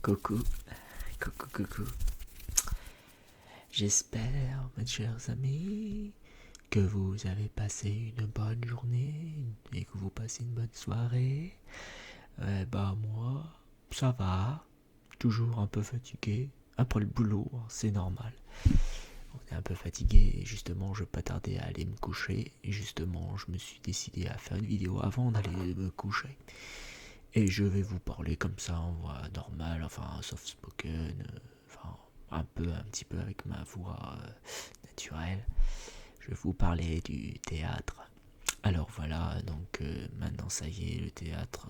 Coucou, coucou. J'espère, mes chers amis, que vous avez passé une bonne journée et que vous passez une bonne soirée. Moi, ça va. Toujours un peu fatigué. Après le boulot, hein, c'est normal. On est un peu fatigué et justement, je vais pas tarder à aller me coucher. Et justement, je me suis décidé à faire une vidéo avant d'aller me coucher. Et je vais vous parler comme ça en voix normale, enfin soft spoken, enfin un petit peu avec ma voix naturelle. Je vais vous parler du théâtre. Alors voilà, donc maintenant ça y est, le théâtre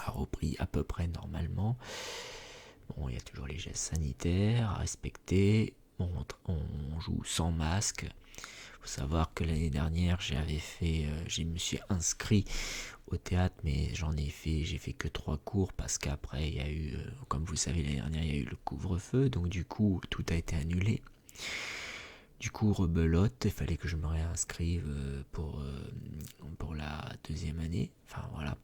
a repris à peu près normalement. Bon, il y a toujours les gestes sanitaires à respecter. Bon, on joue sans masque. Faut savoir que l'année dernière, je me suis inscrit au théâtre, mais j'ai fait que 3 cours parce qu'après, il y a eu, comme vous savez, l'année dernière, il y a eu le couvre-feu, donc du coup, tout a été annulé. Du coup, rebelote, il fallait que je me réinscrive pour la deuxième année. Enfin voilà.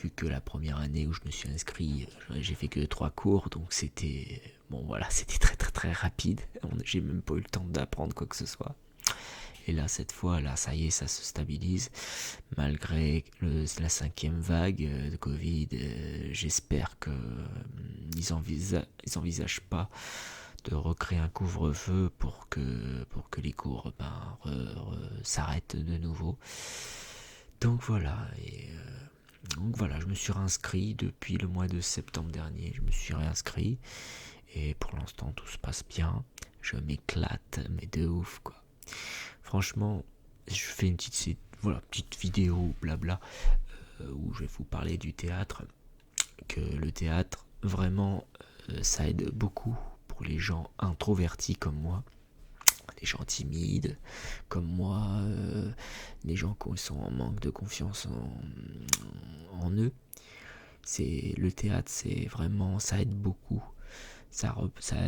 Vu que la première année où je me suis inscrit, j'ai fait que 3 cours, donc c'était bon voilà, c'était très très très rapide. J'ai même pas eu le temps d'apprendre quoi que ce soit. Et là, cette fois, là, ça y est, ça se stabilise. Malgré la 5e vague de Covid, j'espère que ils envisagent pas de recréer un couvre-feu pour que les cours s'arrêtent de nouveau. Donc voilà, je me suis réinscrit depuis le mois de septembre dernier. Je me suis réinscrit et pour l'instant tout se passe bien. Je m'éclate, mais de ouf quoi. Franchement, je fais une petite vidéo blabla où je vais vous parler du théâtre. Que le théâtre, vraiment, ça aide beaucoup pour les gens introvertis comme moi, les gens timides comme moi, les gens qui sont en manque de confiance en eux. Le théâtre, c'est vraiment, ça aide beaucoup. Ça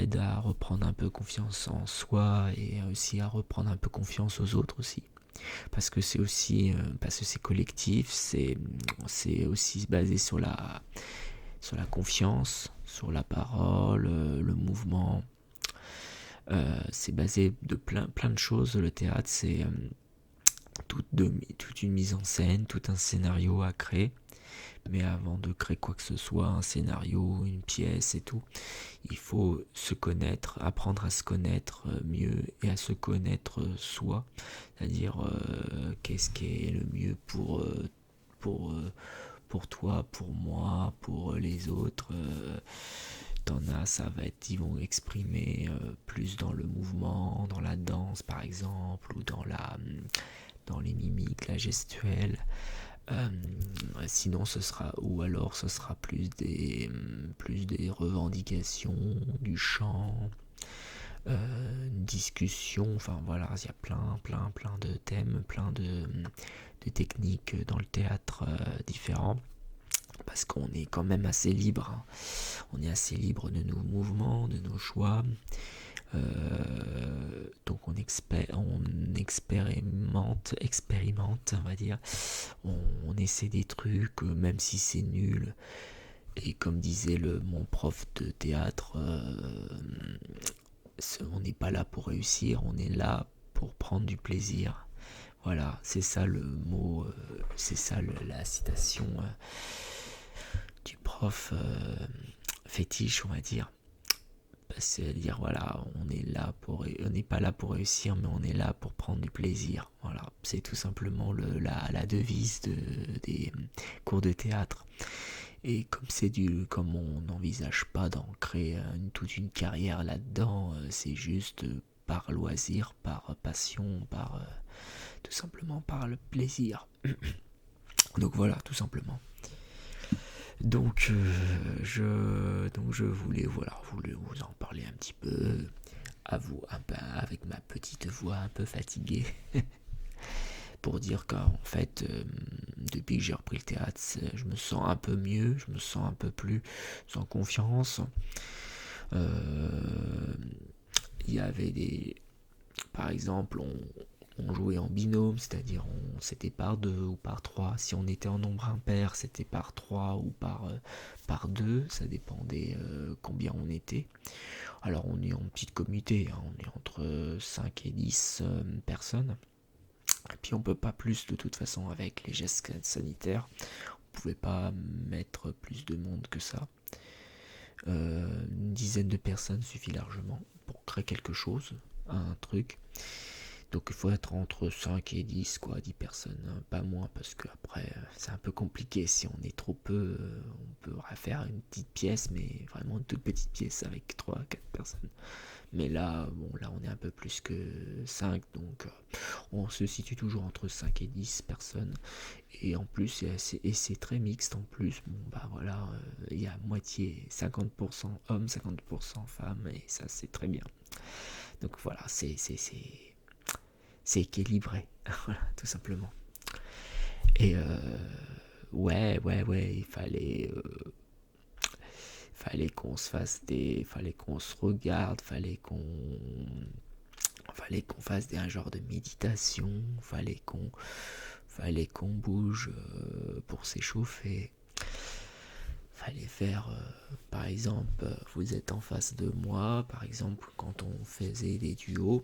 aide à reprendre un peu confiance en soi et aussi à reprendre un peu confiance aux autres aussi. Parce que c'est collectif, c'est aussi basé sur la confiance, sur la parole, le mouvement. C'est basé de plein de choses. Le théâtre, c'est toute une mise en scène, tout un scénario à créer. Mais avant de créer quoi que ce soit, un scénario, une pièce et tout, il faut se connaître, apprendre à se connaître mieux et à se connaître soi. C'est-à-dire qu'est-ce qui est le mieux pour, euh, pour toi, pour moi, pour les autres. T'en as, ils vont exprimer plus dans le mouvement, dans la danse par exemple, ou dans les mimiques, la gestuelle. Sinon ce sera plus des revendications, du chant, une discussion, enfin voilà, il y a plein de thèmes, de techniques dans le théâtre différents. Parce qu'on est quand même assez libre, hein. On est assez libre de nos mouvements, de nos choix. Donc on expérimente, on va dire. On essaie des trucs, même si c'est nul. Et comme disait mon prof de théâtre, on n'est pas là pour réussir, on est là pour prendre du plaisir. Voilà, c'est ça le mot, c'est ça la citation du prof fétiche, on va dire. C'est-à-dire, voilà, on n'est pas là pour réussir, mais on est là pour prendre du plaisir. Voilà, c'est tout simplement la devise des cours de théâtre. Et comme on n'envisage pas d'ancrer toute une carrière là-dedans, c'est juste par loisir, par passion, tout simplement par le plaisir. Donc voilà, tout simplement. Donc je voulais vous en parler un petit peu à vous avec ma petite voix un peu fatiguée pour dire qu'en fait depuis que j'ai repris le théâtre, je me sens un peu mieux, je me sens un peu plus en confiance. Il y avait par exemple on jouait en binôme, c'est-à-dire c'était par 2 ou par 3. Si on était en nombre impair, c'était par 3 ou par 2, ça dépendait combien on était. Alors on est en petit comité, hein, on est entre 5 et 10 personnes. Et puis on peut pas plus de toute façon avec les gestes sanitaires. On pouvait pas mettre plus de monde que ça. Une dizaine de personnes suffit largement pour créer quelque chose, un truc. Donc il faut être entre 5 et 10, quoi, 10 personnes, hein, pas moins, parce que après c'est un peu compliqué. Si on est trop peu, on peut faire une petite pièce, mais vraiment une toute petite pièce avec 3-4 personnes. Mais là, bon, là on est un peu plus que 5, donc on se situe toujours entre 5 et 10 personnes. Et en plus, c'est très mixte en plus. Bon, bah voilà, il y a moitié, 50% hommes, 50% femmes, et ça c'est très bien. Donc voilà, c'est équilibré, voilà, tout simplement. Et ouais, fallait qu'on se fallait qu'on se regarde, fallait qu'on fasse un genre de méditation, fallait qu'on bouge pour s'échauffer. Fallait faire, par exemple, vous êtes en face de moi, par exemple, quand on faisait des duos.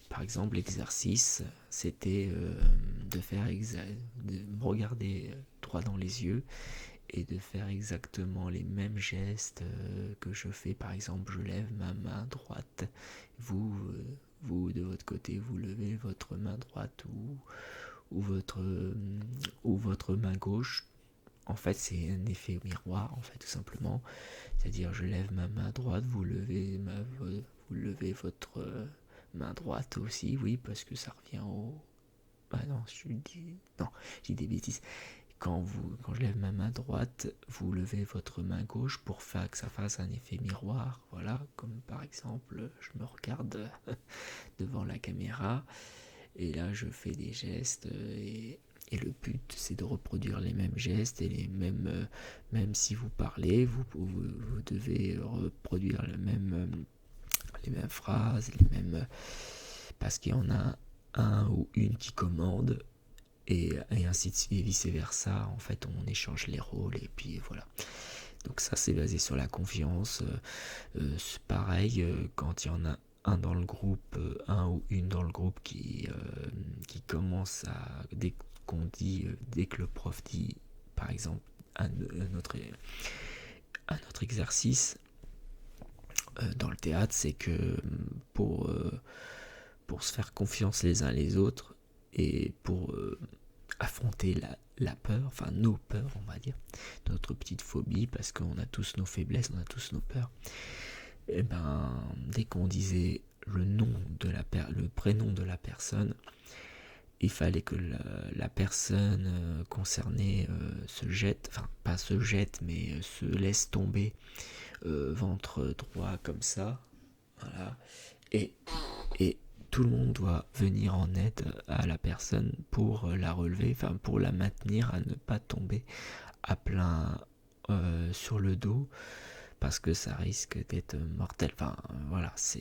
Par exemple, l'exercice, c'était de me regarder droit dans les yeux et de faire exactement les mêmes gestes que je fais. Par exemple, je lève ma main droite. Vous de votre côté, vous levez votre main droite ou votre main gauche. En fait, c'est un effet miroir, en fait, tout simplement. C'est-à-dire, je lève ma main droite, vous levez votre main droite aussi, oui, parce que ça revient au... Ah non, j'ai des bêtises. Quand je lève ma main droite, vous levez votre main gauche pour faire que ça fasse un effet miroir. Voilà, comme par exemple, je me regarde devant la caméra et là je fais des gestes et le but c'est de reproduire les mêmes gestes et même si vous parlez, vous devez reproduire les mêmes phrases, parce qu'il y en a un ou une qui commande et ainsi de suite, et vice versa. En fait, on échange les rôles et puis voilà. Donc ça, c'est basé sur la confiance. C'est pareil, quand il y en a un dans le groupe, un ou une dans le groupe qui commence à, dès que le prof dit, par exemple, un autre exercice dans le théâtre, c'est que pour, pour se faire confiance les uns les autres et pour affronter la peur, enfin nos peurs on va dire, notre petite phobie, parce qu'on a tous nos faiblesses, on a tous nos peurs, et ben dès qu'on disait le prénom de la personne, il fallait que la personne concernée se jette, enfin pas se jette, mais se laisse tomber ventre droit comme ça, voilà, et, et tout le monde doit venir en aide à la personne pour la relever, enfin pour la maintenir à ne pas tomber à plein sur le dos, parce que ça risque d'être mortel. Enfin voilà, ça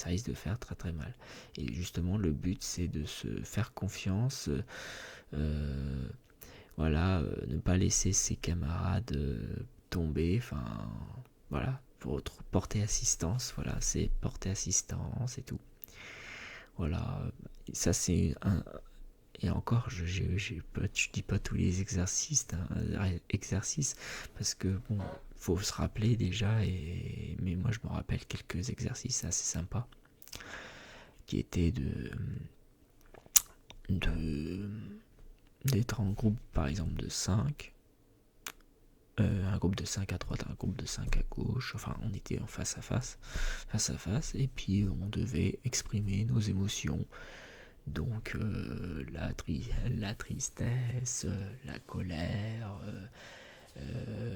risque de faire très très mal. Et justement, le but c'est de se faire confiance, voilà, ne pas laisser ses camarades tomber. Enfin voilà, pour porter assistance. Voilà, c'est porter assistance et tout. Voilà, ça c'est un. Et encore, je dis pas tous les exercices, parce que bon, faut se rappeler déjà, mais moi je me rappelle quelques exercices assez sympas qui étaient d'être en groupe par exemple de 5, un groupe de 5 à droite, un groupe de 5 à gauche, enfin on était en face à face, et puis on devait exprimer nos émotions. Donc la tristesse, la colère,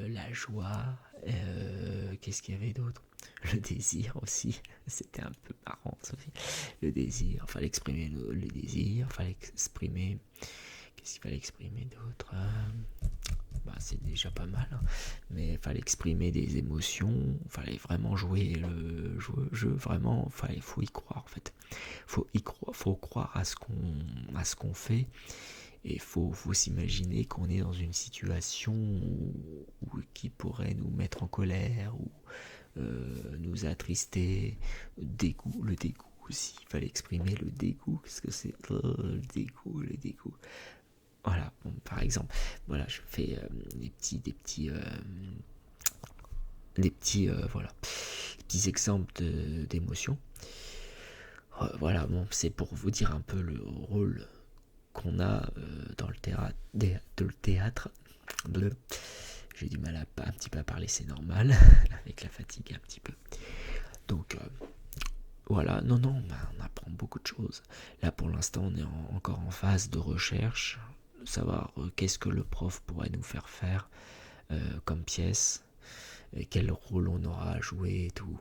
la joie, qu'est-ce qu'il y avait d'autre? Le désir aussi, c'était un peu marrant ça aussi. Le désir, il fallait exprimer le désir, il fallait exprimer... Qu'est-ce qu'il fallait exprimer d'autre? c'est déjà pas mal, hein. Mais il fallait exprimer des émotions, il fallait vraiment jouer le jeu, vraiment, faut y croire en fait. Faut croire à ce qu'on fait, et faut s'imaginer qu'on est dans une situation qui pourrait nous mettre en colère ou nous attrister. Le dégoût aussi, il fallait exprimer le dégoût. Qu'est-ce que c'est? Le dégoût. Voilà, bon, par exemple, voilà, je fais voilà, des petits exemples d'émotions. Voilà, bon, c'est pour vous dire un peu le rôle qu'on a dans le théâtre. J'ai du mal un petit peu à parler, c'est normal, avec la fatigue un petit peu. Donc voilà, non, on apprend beaucoup de choses. Là pour l'instant on est encore en phase de recherche, savoir qu'est-ce que le prof pourrait nous faire faire comme pièce, et quel rôle on aura à jouer et tout.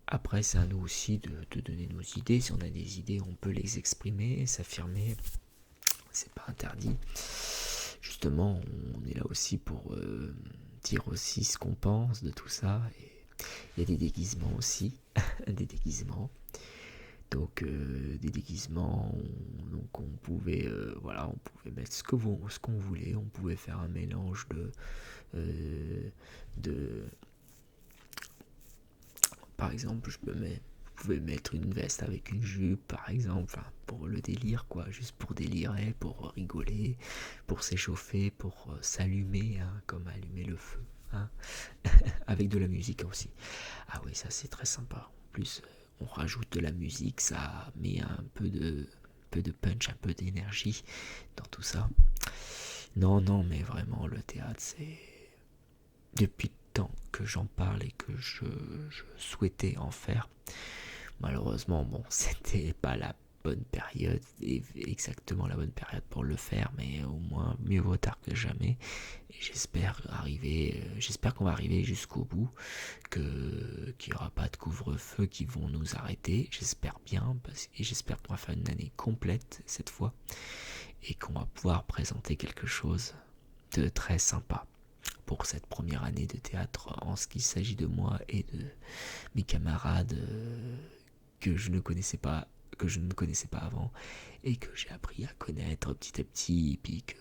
Après c'est à nous aussi de donner nos idées. Si on a des idées, on peut les exprimer, s'affirmer, c'est pas interdit. Justement, on est là aussi pour dire aussi ce qu'on pense de tout ça. Et il y a des déguisements aussi, des déguisements. Donc des déguisements, donc on pouvait mettre ce qu'on voulait. On pouvait faire un mélange de par exemple, vous pouvez mettre une veste avec une jupe, par exemple, enfin, pour le délire, quoi, juste pour délirer, pour rigoler, pour s'échauffer, pour s'allumer, hein, comme allumer le feu, hein, avec de la musique aussi. Ah oui, ça c'est très sympa. En plus, on rajoute de la musique, ça met un peu de punch, un peu d'énergie dans tout ça. Non, mais vraiment, le théâtre, c'est depuis le temps que j'en parle et que je souhaitais en faire. Malheureusement, bon, c'était pas la bonne période, exactement la bonne période pour le faire, mais au moins mieux vaut tard que jamais. Et j'espère qu'on va arriver jusqu'au bout, qu'il n'y aura pas de couvre-feu qui vont nous arrêter. J'espère bien, et j'espère qu'on va faire une année complète cette fois, et qu'on va pouvoir présenter quelque chose de très sympa pour cette première année de théâtre, en ce qui s'agit de moi et de mes camarades que je ne connaissais pas avant, et que j'ai appris à connaître petit à petit, et puis que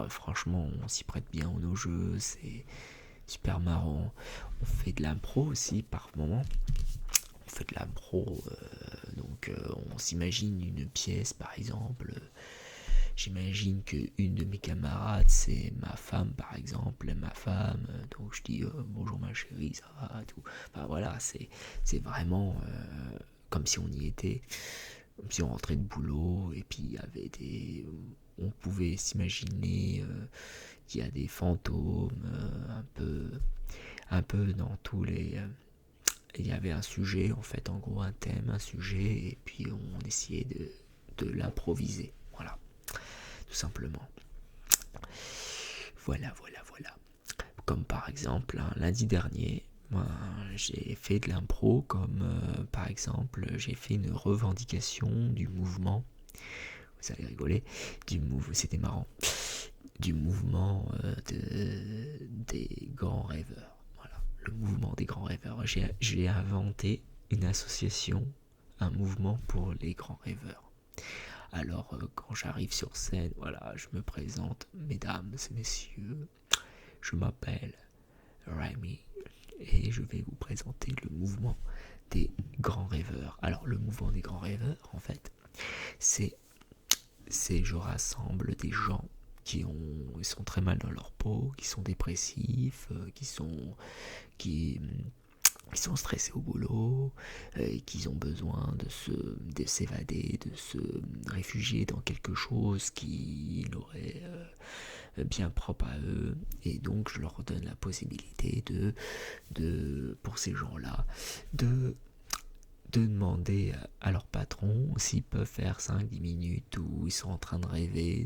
franchement on s'y prête bien aux nos jeux, c'est super marrant. On fait de l'impro aussi par moment. On fait de l'impro, donc on s'imagine une pièce par exemple. J'imagine qu'une de mes camarades, c'est ma femme par exemple, ma femme, donc je dis bonjour ma chérie, ça va, tout. Enfin voilà, c'est vraiment comme si on y était, comme si on rentrait de boulot, et puis il y avait on pouvait s'imaginer qu'il y a des fantômes, un peu dans tous les. Il y avait un sujet, en fait, en gros un thème, un sujet, et puis on essayait de l'improviser. Voilà, tout simplement. Voilà. Comme par exemple, lundi dernier, moi, j'ai fait de l'impro, comme par exemple, j'ai fait une revendication du mouvement. Vous allez rigoler, c'était marrant, du mouvement des grands rêveurs. Voilà, le mouvement des grands rêveurs. J'ai inventé une association, un mouvement pour les grands rêveurs. Alors, quand j'arrive sur scène, voilà, je me présente, mesdames et messieurs, je m'appelle Remy et je vais vous présenter le mouvement des grands rêveurs. Alors, le mouvement des grands rêveurs, en fait, c'est je rassemble des gens qui sont très mal dans leur peau, qui sont dépressifs, qui sont stressés au boulot, et qui ont besoin de s'évader, de se réfugier dans quelque chose qui aurait bien propre à eux. Et donc je leur donne la possibilité pour ces gens-là, de demander à leur patron s'ils peuvent faire 5-10 minutes où ils sont en train de rêver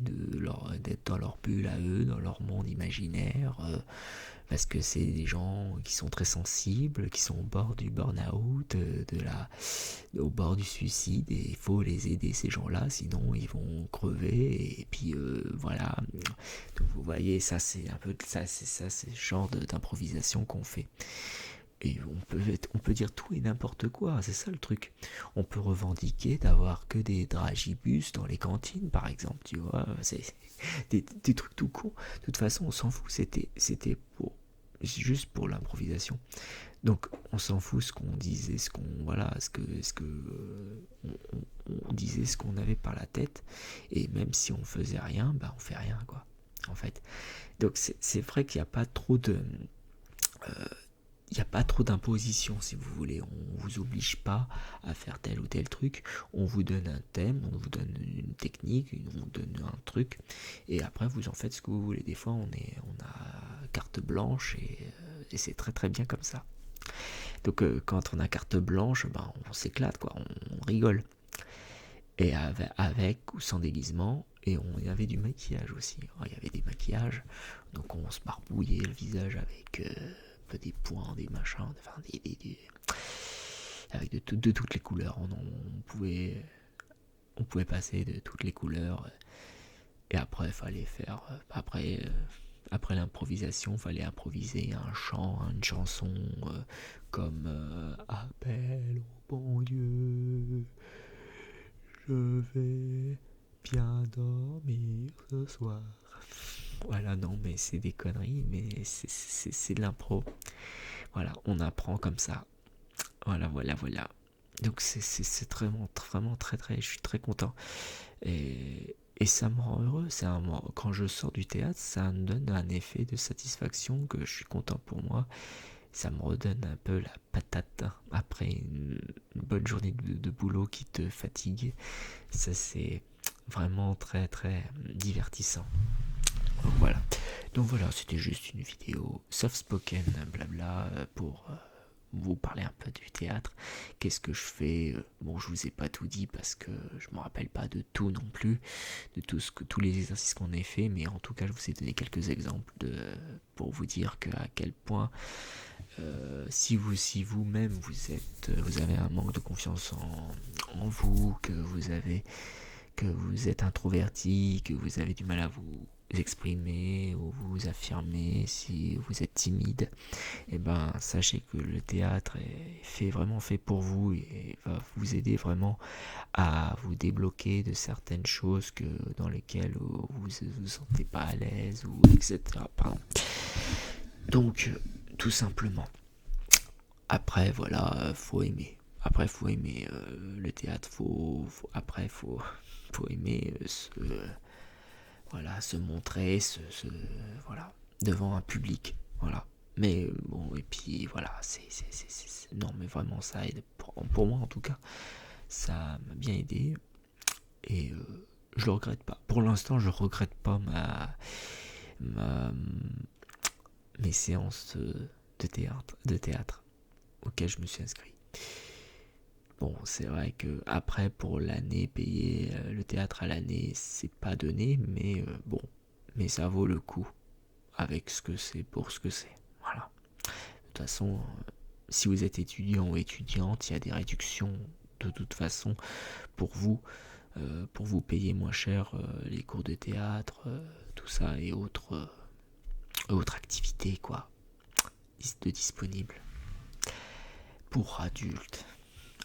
d'être dans leur bulle à eux, dans leur monde imaginaire, parce que c'est des gens qui sont très sensibles, qui sont au bord du burn-out, au bord du suicide, et il faut les aider, ces gens-là, sinon ils vont crever. Et puis voilà. Donc vous voyez, ça c'est un peu c'est le genre d'improvisation qu'on fait. Et on peut dire tout et n'importe quoi, c'est ça le truc. On peut revendiquer d'avoir que des dragibus dans les cantines, par exemple, tu vois. C'est des trucs tout cons. De toute façon, on s'en fout, c'était juste pour l'improvisation. Donc, on s'en fout ce qu'on disait, on disait ce qu'on avait par la tête. Et même si on faisait rien, bah on fait rien, quoi, en fait. Donc, c'est vrai qu'il n'y a pas trop de... il n'y a pas trop d'imposition, si vous voulez. On vous oblige pas à faire tel ou tel truc. On vous donne un thème, on vous donne une technique, on vous donne un truc, et après vous en faites ce que vous voulez. Des fois, on a carte blanche, et c'est très très bien comme ça. Donc quand on a carte blanche, ben, on s'éclate, quoi. On rigole. Et avec ou sans déguisement. Et il y avait du maquillage aussi. Il y avait des maquillages, donc on se barbouillait le visage avec des points, des machins, enfin avec de toutes les couleurs. On pouvait passer de toutes les couleurs. Et après, il fallait faire. Après l'improvisation, il fallait improviser un chant, une chanson comme Appel au bon Dieu, je vais bien dormir ce soir. Voilà, non, mais c'est des conneries, mais c'est de l'impro. Voilà, on apprend comme ça. Voilà. Donc c'est vraiment très très, je suis très content. Et ça me rend heureux. Quand je sors du théâtre, ça me donne un effet de satisfaction que je suis content pour moi. Ça me redonne un peu la patate après une bonne journée de boulot qui te fatigue. Ça, c'est vraiment très très divertissant. Donc voilà, c'était juste une vidéo soft spoken, blabla, pour vous parler un peu du théâtre. Qu'est-ce que je fais? Bon, je vous ai pas tout dit parce que je me rappelle pas de tout non plus, de tous les exercices qu'on a fait, mais en tout cas, je vous ai donné quelques exemples pour vous dire à quel point si vous-même vous avez un manque de confiance en vous, que vous êtes introverti, que vous avez du mal à vous exprimer ou vous affirmer, si vous êtes timide, et ben sachez que le théâtre est vraiment fait pour vous et va vous aider vraiment à vous débloquer de certaines choses dans lesquelles vous vous sentez pas à l'aise, ou etc. Pardon. Donc tout simplement. Après voilà, faut aimer. Après faut aimer le théâtre, faut aimer se montrer, voilà, devant un public, voilà. Mais bon, et puis voilà, non, mais vraiment ça aide pour moi en tout cas, ça m'a bien aidé, et je le regrette pas. Pour l'instant, je regrette pas ma mes séances de théâtre auxquelles je me suis inscrit. Bon, c'est vrai que après, pour l'année, payer le théâtre à l'année, c'est pas donné, mais bon, mais ça vaut le coup avec ce que c'est pour ce que c'est. Voilà. De toute façon, si vous êtes étudiant ou étudiante, il y a des réductions de toute façon pour vous payer moins cher les cours de théâtre, tout ça et autres activités, quoi, de disponibles pour adultes.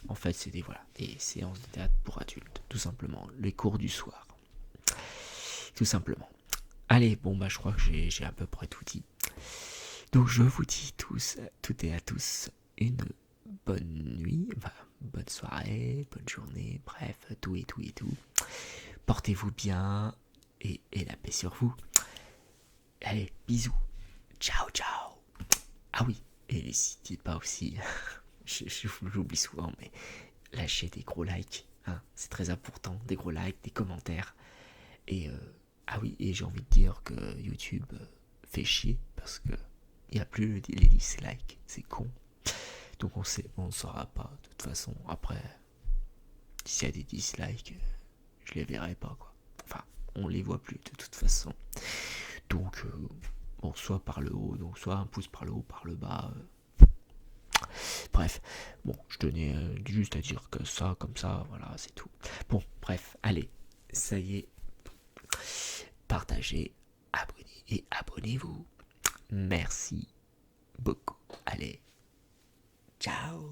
En fait, c'est des séances de théâtre pour adultes, tout simplement. Les cours du soir. Tout simplement. Allez, bon, je crois que j'ai à peu près tout dit. Donc, je vous dis toutes et à tous, une bonne nuit, bonne soirée, bonne journée, bref, tout. Portez-vous bien, et la paix sur vous. Allez, bisous. Ciao. Ah oui, et n'hésitez pas aussi... J'oublie souvent, mais lâchez des gros likes, hein, c'est très important, des gros likes, des commentaires. Et ah oui, et j'ai envie de dire que YouTube fait chier parce que il n'y a plus les dislikes, c'est con. Donc on ne saura pas. De toute façon, après, s'il y a des dislikes, je les verrai pas, quoi. Enfin, on les voit plus de toute façon. Donc, bon, soit par le haut, donc soit un pouce par le haut, par le bas. Bref, bon, je tenais juste à dire que ça, comme ça, voilà, c'est tout. Bon, bref, allez, ça y est, partagez, abonnez et abonnez-vous. Merci beaucoup. Allez, ciao.